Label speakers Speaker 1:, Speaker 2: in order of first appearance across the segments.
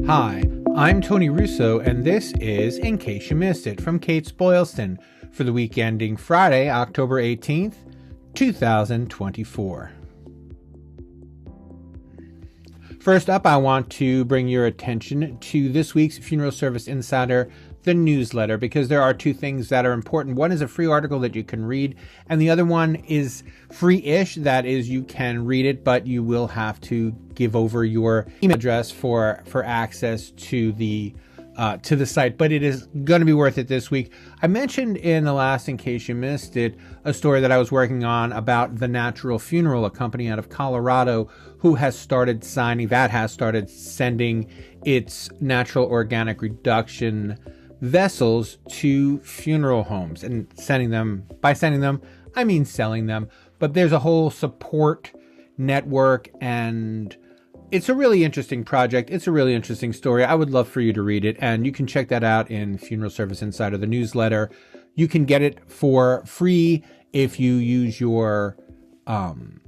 Speaker 1: Hi, I'm Tony Russo, and this is In Case You Missed It from Kates-Boylston for the week ending Friday, October 18th, 2024. First up, I want to bring your attention to this week's Funeral Service Insider, the newsletter, because there are two things that are important. One is a free article that you can read, and the other one is free-ish. That is, you can read it, but you will have to give over your email address for access to the site, but it is going to be worth it this week. I mentioned in the last In Case You Missed It, a story that I was working on about The Natural Funeral, a company out of Colorado who has started sending its natural organic reduction vessels to funeral homes, and by sending them, I mean selling them. But there's a whole support network, and it's a really interesting project. It's a really interesting story. I would love for you to read it, and you can check that out in Funeral Service Insider, the newsletter. You can get it for free if you use your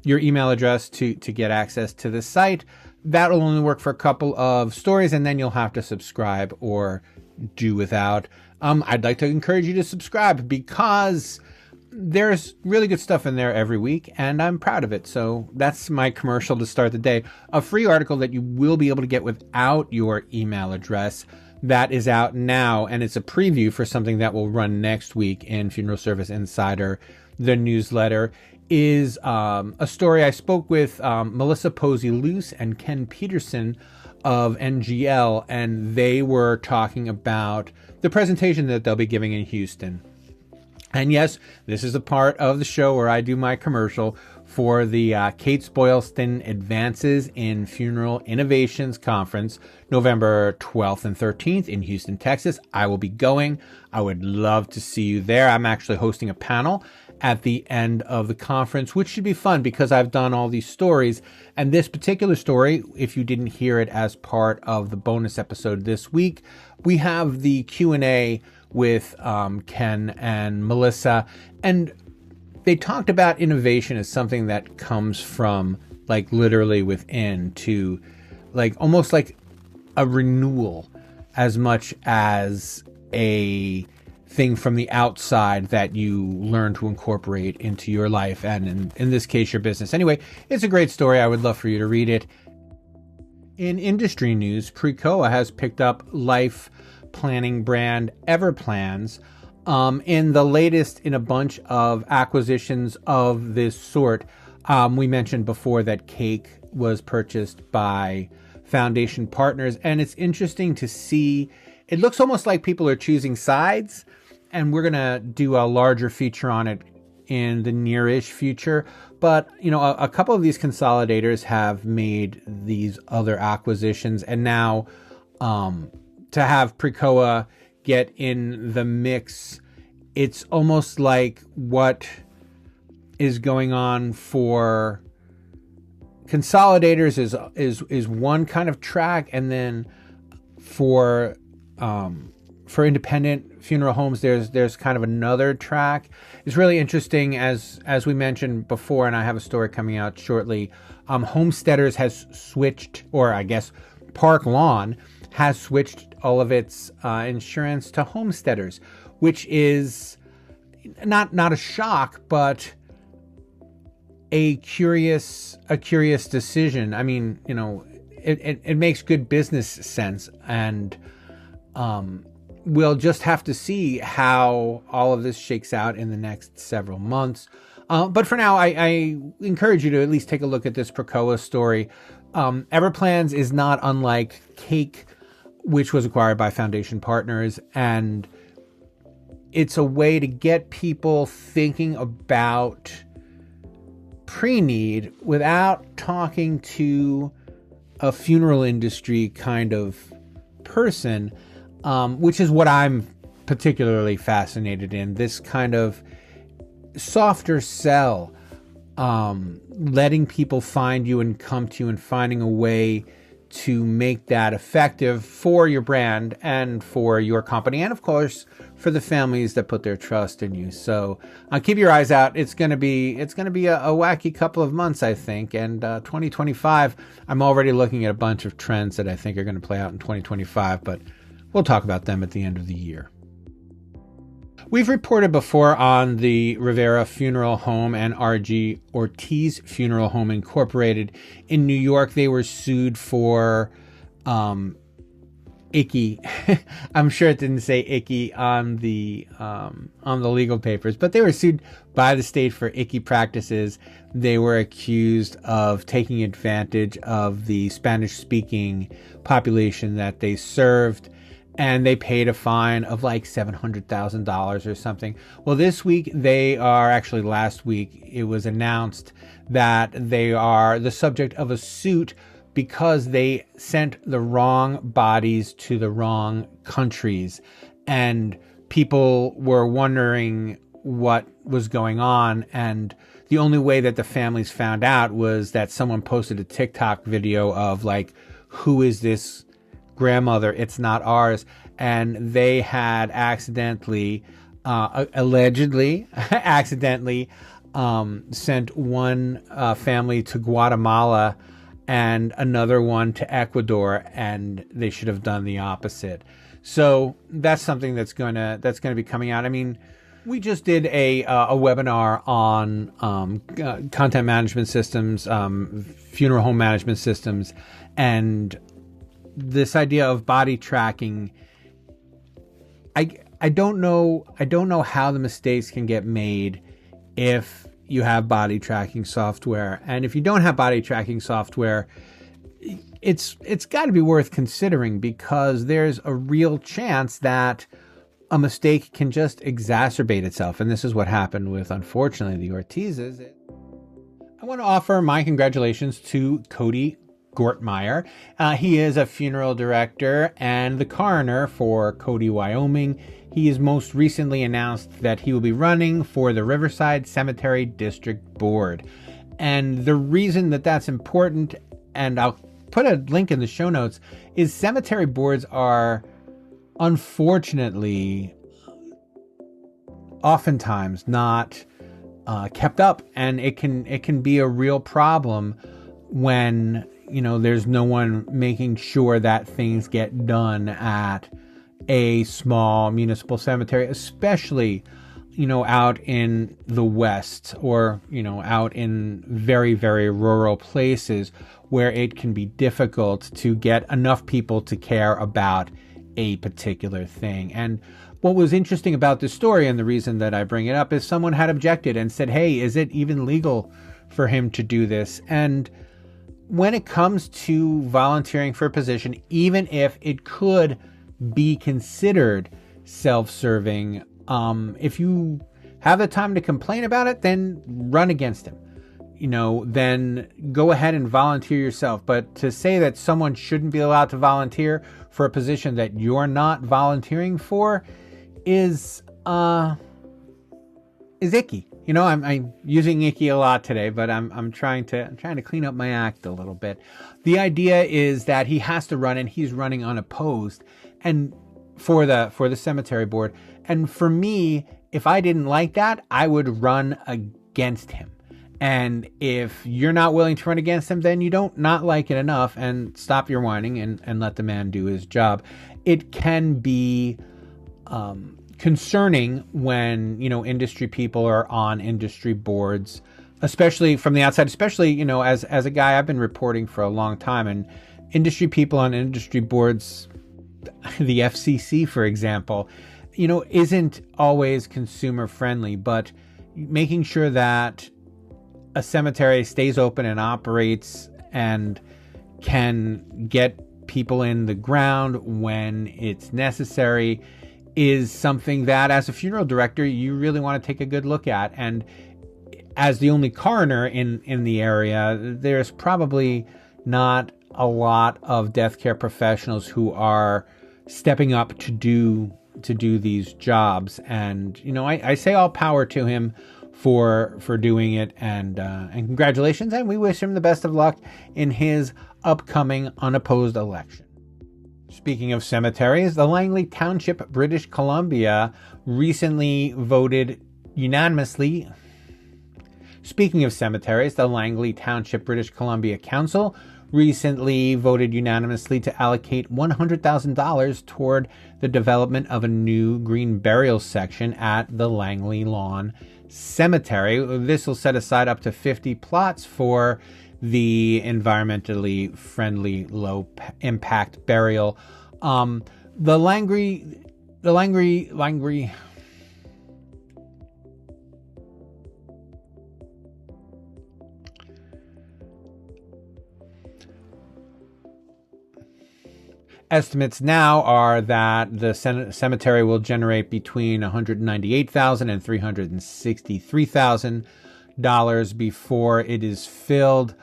Speaker 1: email address to get access to the site. That'll only work for a couple of stories, and then you'll have to subscribe or do without. I'd like to encourage you to subscribe because there's really good stuff in there every week, and I'm proud of it. So that's my commercial to start the day. A free article that you will be able to get without your email address that is out now, and it's a preview for something that will run next week in Funeral Service Insider, the newsletter, is a story I spoke with Melissa Posey-Luce and Ken Peterson of NGL, and they were talking about the presentation that they'll be giving in Houston. And yes, this is a part of the show where I do my commercial for the Kates-Boylston Advances in Funeral Innovations Conference, November 12th and 13th in Houston, Texas. I will be going. I would love to see you there. I'm actually hosting a panel at the end of the conference, which should be fun because I've done all these stories. And this particular story, if you didn't hear it as part of the bonus episode this week, we have the Q&A with Ken and Melissa, and they talked about innovation as something that comes from like literally within to like almost like a renewal as much as a thing from the outside that you learn to incorporate into your life and in this case your business. Anyway, it's a great story. I would love for you to read it. In industry news, Precoa has picked up life planning brand Everplans in the latest in a bunch of acquisitions of this sort. We mentioned before that Cake was purchased by Foundation Partners, and it's interesting to see. It looks almost like people are choosing sides, and we're going to do a larger feature on it in the near-ish future. But, you know, a couple of these consolidators have made these other acquisitions, and now to have Precoa get in the mix, it's almost like what is going on for consolidators is one kind of track, and then for independent funeral homes, there's kind of another track. It's really interesting, as we mentioned before, and I have a story coming out shortly. Homesteaders has switched, or I guess Park Lawn has switched all of its insurance to Homesteaders, which is not a shock, but a curious decision. I mean, you know, it makes good business sense, and we'll just have to see how all of this shakes out in the next several months. But for now, I encourage you to at least take a look at this Precoa story. Everplans is not unlike Cake, which was acquired by Foundation Partners, and it's a way to get people thinking about pre-need without talking to a funeral industry kind of person, which is what I'm particularly fascinated in. This kind of softer sell, letting people find you and come to you and finding a way to make that effective for your brand and for your company, and of course for the families that put their trust in you. So keep your eyes out. It's going to be a wacky couple of months, I think. And 2025, I'm already looking at a bunch of trends that I think are going to play out in 2025, but we'll talk about them at the end of the year. We've reported before on the Rivera Funeral Home and R.G. Ortiz Funeral Home Incorporated in New York. They were sued for icky. I'm sure it didn't say icky on the legal papers, but they were sued by the state for icky practices. They were accused of taking advantage of the Spanish-speaking population that they served, and they paid a fine of like $700,000 or something. Well, last week, it was announced that they are the subject of a suit because they sent the wrong bodies to the wrong countries. And people were wondering what was going on. And the only way that the families found out was that someone posted a TikTok video of like, who is this grandmother? It's not ours. And they had allegedly sent one family to Guatemala and another one to Ecuador, and they should have done the opposite. So that's something that's going to be coming out. I mean, we just did a webinar on content management systems, funeral home management systems, and this idea of body tracking. I don't know how the mistakes can get made if you have body tracking software. And if you don't have body tracking software, it's got to be worth considering, because there's a real chance that a mistake can just exacerbate itself. And this is what happened with, unfortunately, the Ortizes. I want to offer my congratulations to Cody Gortmeyer. He is a funeral director and the coroner for Cody, Wyoming. He has most recently announced that he will be running for the Riverside Cemetery District Board. And the reason that that's important, and I'll put a link in the show notes, is cemetery boards are unfortunately oftentimes not kept up, and it can be a real problem when there's no one making sure that things get done at a small municipal cemetery, especially out in the West, or out in very, very rural places where it can be difficult to get enough people to care about a particular thing. And what was interesting about this story, and the reason that I bring it up, is someone had objected and said, hey, is it even legal for him to do this? And when it comes to volunteering for a position, even if it could be considered self-serving, if you have the time to complain about it, then run against him. Then go ahead and volunteer yourself. But to say that someone shouldn't be allowed to volunteer for a position that you're not volunteering for is icky. I'm using icky a lot today, but I'm trying to clean up my act a little bit. The idea is that he has to run, and he's running unopposed, and for the cemetery board. And for me, if I didn't like that, I would run against him. And if you're not willing to run against him, then you don't not like it enough, and stop your whining and let the man do his job. It can be concerning when, industry people are on industry boards, especially from the outside, especially, as a guy, I've been reporting for a long time, and industry people on industry boards, the FCC, for example, isn't always consumer friendly, but making sure that a cemetery stays open and operates and can get people in the ground when it's necessary is something that, as a funeral director, you really want to take a good look at. And as the only coroner in the area, there's probably not a lot of death care professionals who are stepping up to do these jobs. And, I say all power to him for doing it, and congratulations, and we wish him the best of luck in his upcoming unopposed election. Speaking of cemeteries, the Langley Township, British Columbia, recently voted unanimously. Speaking of cemeteries, the Langley Township, British Columbia Council recently voted unanimously to allocate $100,000 toward the development of a new green burial section at the Langley Lawn Cemetery. This will set aside up to 50 plots for the environmentally friendly, low impact burial. The Langley estimates now are that the cemetery will generate between $198,000 and $363,000 before it is filled.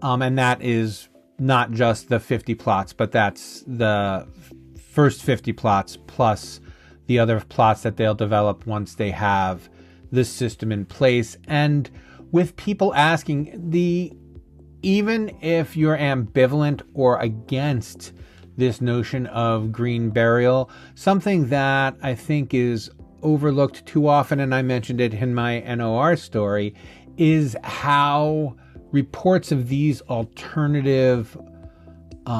Speaker 1: And that is not just the 50 plots, but that's the first 50 plots plus the other plots that they'll develop once they have this system in place. And with people asking, even if you're ambivalent or against this notion of green burial, something that I think is overlooked too often, and I mentioned it in my NOR story, is how reports of these alternative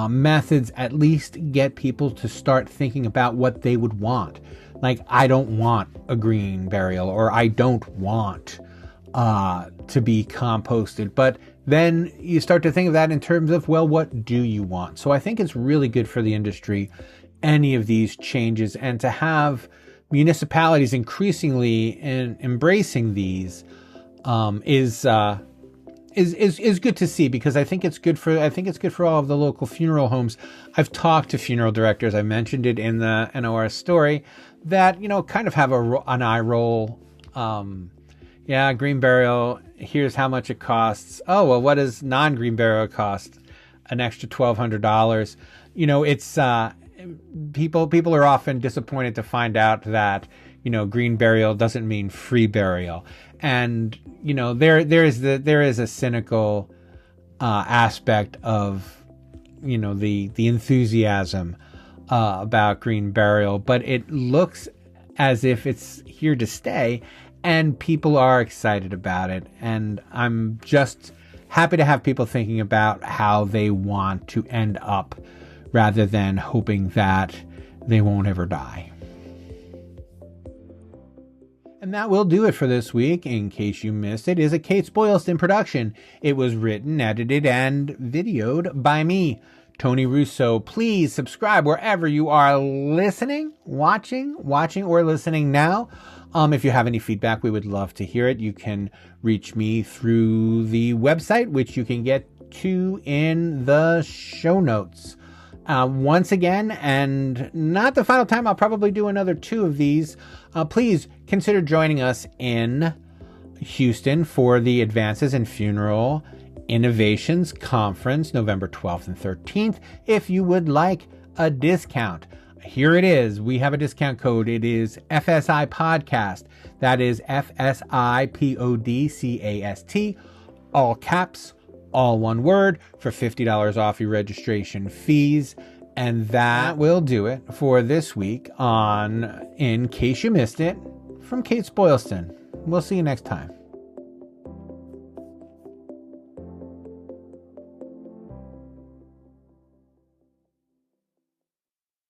Speaker 1: methods at least get people to start thinking about what they would want. Like, I don't want a green burial, or I don't want to be composted. But then you start to think of that in terms of, well, what do you want? So I think it's really good for the industry, any of these changes, and to have municipalities increasingly embracing these is good to see, because I think it's good for all of the local funeral homes. I've talked to funeral directors. I mentioned it in the NOR story that, kind of have an eye roll. Yeah, green burial, here's how much it costs. Oh, well, what does non-green burial cost? An extra $1,200. It's people are often disappointed to find out that, green burial doesn't mean free burial. And, there is a cynical aspect of, the enthusiasm about green burial, but it looks as if it's here to stay. And people are excited about it. And I'm just happy to have people thinking about how they want to end up, rather than hoping that they won't ever die. And that will do it for this week. In case you missed it, is a Kates-Boylston production. It was written, edited, and videoed by me, Tony Russo. Please subscribe wherever you are listening, watching, or listening now. If you have any feedback, we would love to hear it. You can reach me through the website, which you can get to in the show notes. Once again, and not the final time, I'll probably do another 2 of these. Please consider joining us in Houston for the Advances in Funeral Innovations Conference, November 12th and 13th, if you would like a discount. Here it is. We have a discount code. It is FSI Podcast. That is FSIPODCAST, all caps, all one word, for $50 off your registration fees. And that will do it for this week on In Case You Missed It from Kates-Boylston. We'll see you next time.